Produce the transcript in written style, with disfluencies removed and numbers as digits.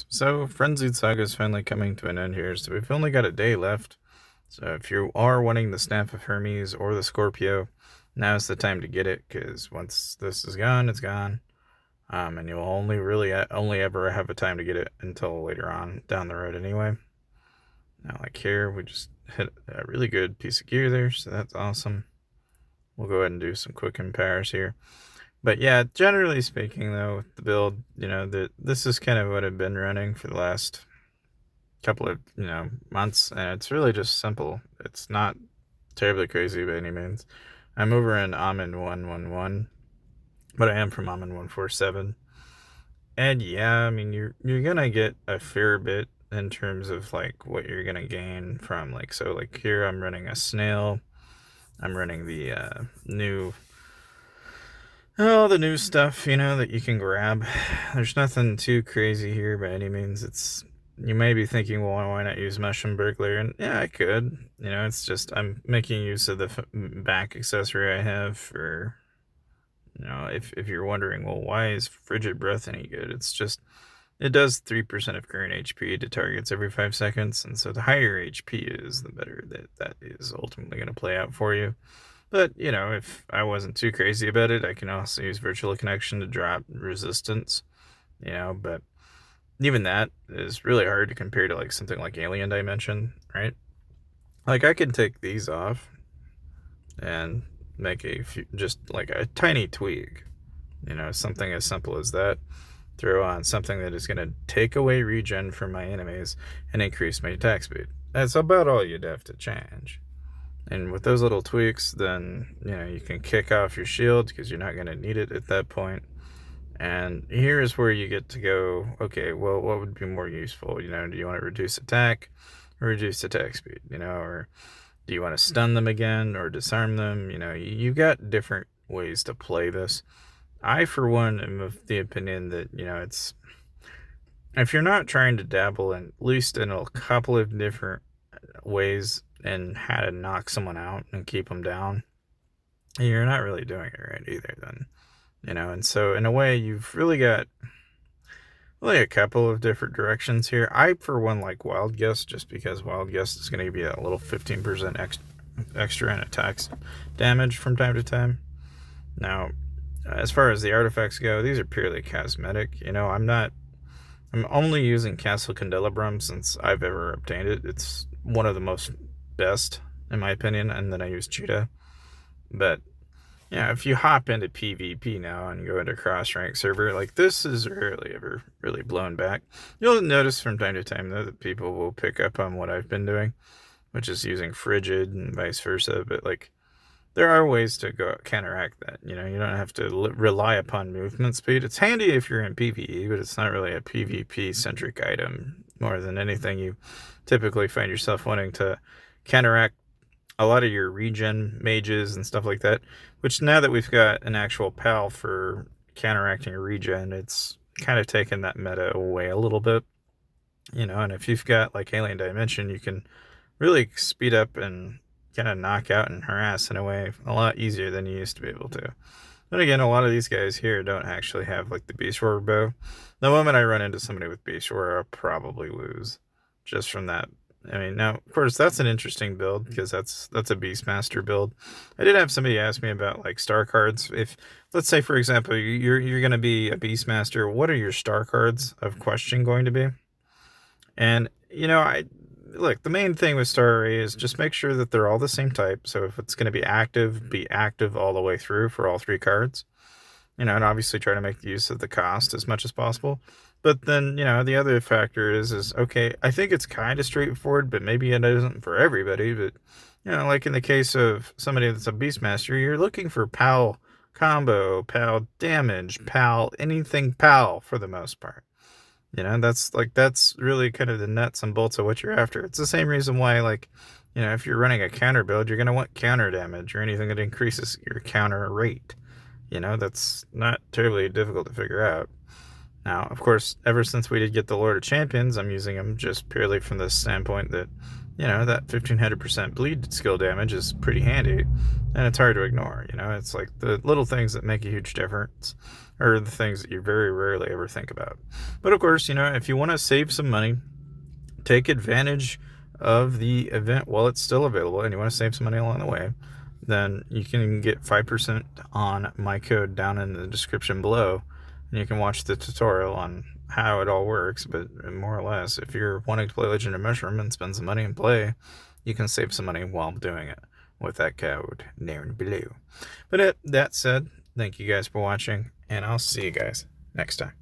So, Frenzied Saga is finally coming to an end here, so we've only got a day left. So, if you are wanting the Staff of Hermes or the Scorpio, now's the time to get it, because once this is gone, it's gone. And you'll only ever have a time to get it until later on down the road anyway. Now, like here, we just hit a really good piece of gear there, so that's awesome. We'll go ahead and do some quick compares here. But yeah, generally speaking, though, with the build, this is kind of what I've been running for the last couple of, months, and it's really just simple. It's not terribly crazy by any means. I'm over in Amin 111, but I am from Amin 147. And yeah, I mean, you're gonna get a fair bit in terms of like what you're gonna gain from like here I'm running a snail. I'm running the the new stuff, that you can grab. There's nothing too crazy here by any means. You may be thinking, well, why not use Mushroom Burglar? And yeah, I could. It's just I'm making use of the back accessory I have for, if you're wondering, well, why is Frigid Breath any good? It's just, it does 3% of current HP to targets every 5 seconds. And so the higher HP is, the better that is ultimately going to play out for you. But, if I wasn't too crazy about it, I can also use Virtual Connection to drop resistance, but even that is really hard to compare to like something like Alien Dimension, right? Like I could take these off and make just like a tiny tweak, something as simple as that. Throw on something that is going to take away regen from my enemies and increase my attack speed. That's about all you'd have to change. And with those little tweaks, then, you can kick off your shield because you're not going to need it at that point. And here is where you get to go, okay, well, what would be more useful? Do you want to reduce attack or reduce attack speed? Or do you want to stun them again or disarm them? You've got different ways to play this. I, for one, am of the opinion that, if you're not trying to dabble at least in a couple of different ways and how to knock someone out and keep them down, you're not really doing it right either then. And so in a way, you've really got a couple of different directions here. I, for one, like Wild Guess just because Wild Guess is going to give you a little 15% extra in attacks damage from time to time. Now, as far as the artifacts go, these are purely cosmetic. I'm only using Castle Candelabrum since I've ever obtained it. It's one of the most best, in my opinion, and then I use Cheetah. But yeah, if you hop into PvP now and go into cross-rank server, like this is rarely ever really blown back. You'll notice from time to time, though, that people will pick up on what I've been doing, which is using Frigid and vice versa. But like, there are ways to go counteract that. You don't have to rely upon movement speed. It's handy if you're in PvE, but it's not really a PvP-centric item. More than anything, you typically find yourself wanting to counteract a lot of your regen mages and stuff like that, which now that we've got an actual pal for counteracting regen, it's kind of taken that meta away a little bit. And if you've got like Alien Dimension, you can really speed up and kind of knock out and harass in a way a lot easier than you used to be able to. But again, a lot of these guys here don't actually have like the Beast Roar bow. The moment I run into somebody with Beast Roar, I'll probably lose just from that. I mean, now, of course, that's an interesting build because that's a Beastmaster build. I did have somebody ask me about like star cards. If, let's say, for example, you're going to be a Beastmaster, what are your star cards of question going to be? And, look, the main thing with Star Array is just make sure that they're all the same type. So if it's going to be active all the way through for all 3 cards. And obviously try to make use of the cost as much as possible. But then, the other factor is okay, I think it's kind of straightforward, but maybe it isn't for everybody. But, like in the case of somebody that's a Beastmaster, you're looking for PAL combo, PAL damage, PAL, anything PAL for the most part. That's really kind of the nuts and bolts of what you're after. It's the same reason why, like, if you're running a counter build, you're going to want counter damage or anything that increases your counter rate. That's not terribly difficult to figure out. Now, of course, ever since we did get the Lord of Champions, I'm using them just purely from the standpoint that, you know, that 1500% bleed skill damage is pretty handy, and it's hard to ignore. You know, it's like the little things that make a huge difference are the things that you very rarely ever think about. But of course, you know, if you want to save some money, take advantage of the event while it's still available, and you want to save some money along the way, then you can get 5% on my code down in the description below, and you can watch the tutorial on how it all works. But more or less, if you're wanting to play Legend of Mushroom and spend some money and play, you can save some money while doing it with that code down below. But that said, thank you guys for watching, and I'll see you guys next time.